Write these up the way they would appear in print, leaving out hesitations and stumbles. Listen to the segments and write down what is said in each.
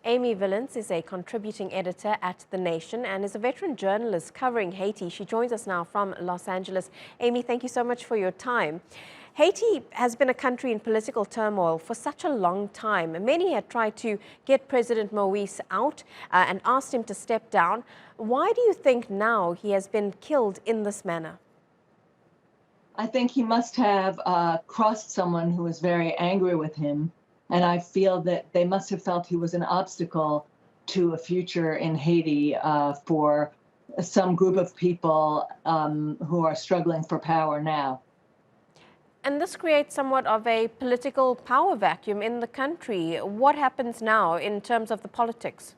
Amy Wilentz is a contributing editor at The Nation and is a veteran journalist covering Haiti. She joins us now from Los Angeles. Amy, thank you so much for your time. Haiti has been a country in political turmoil for such a long time. Many had tried to get President Moise out and asked him to step down. Why do you think now he has been killed in this manner? I think he must have crossed someone who was very angry with him. And I feel that they must have felt he was an obstacle to a future in Haiti for some group of people who are struggling for power now. And this creates somewhat of a political power vacuum in the country. What happens now in terms of the politics?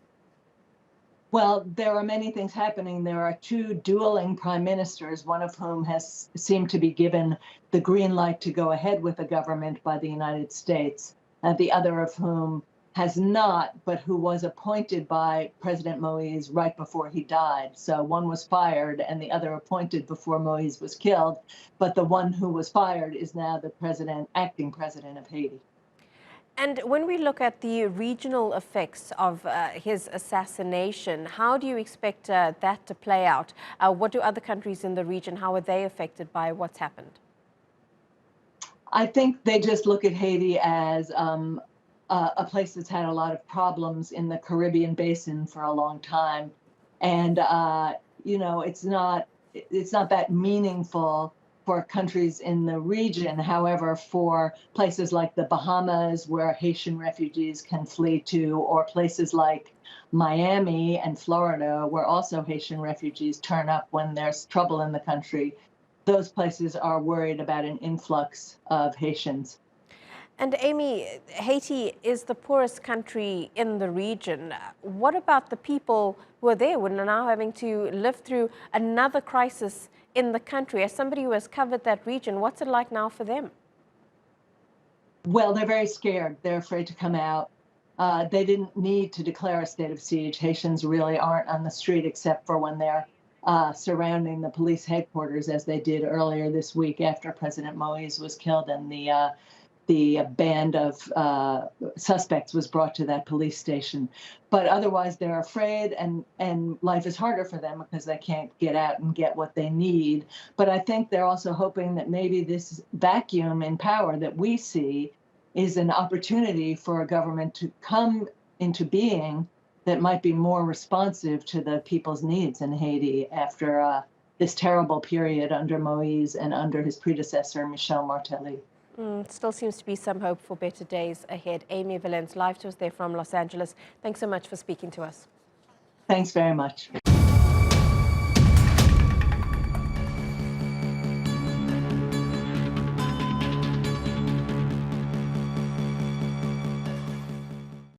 Well, there are many things happening. There are two dueling prime ministers, one of whom has seemed to be given the green light to go ahead with the government by the United States, the other of whom has not, but who was appointed by President Moise right before he died. So one was fired and the other appointed before Moise was killed. But the one who was fired is now the acting president of Haiti. And when we look at the regional effects of his assassination, how do you expect that to play out? What do other countries in the region, how are they affected by what's happened? I think they just look at Haiti as a place that's had a lot of problems in the Caribbean basin for a long time. And, you know, it's not that meaningful for countries in the region. However, for places like the Bahamas, where Haitian refugees can flee to, or places like Miami and Florida, where also Haitian refugees turn up when there's trouble in the country, those places are worried about an influx of Haitians. And Amy, Haiti is the poorest country in the region. What about the people who are there, who are now having to live through another crisis in the country? As somebody who has covered that region, what's it like now for them? Well, they're very scared. They're afraid to come out. They didn't need to declare a state of siege. Haitians really aren't on the street except for when they're surrounding the police headquarters, as they did earlier this week after President Moise was killed and the band of suspects was brought to that police station. But otherwise, they're afraid, and life is harder for them because they can't get out and get what they need. But I think they're also hoping that maybe this vacuum in power that we see is an opportunity for a government to come into being that might be more responsive to the people's needs in Haiti after this terrible period under Moise and under his predecessor, Michel Martelly. Still seems to be some hope for better days ahead. Amy Wilentz, live to us there from Los Angeles. Thanks so much for speaking to us. Thanks very much.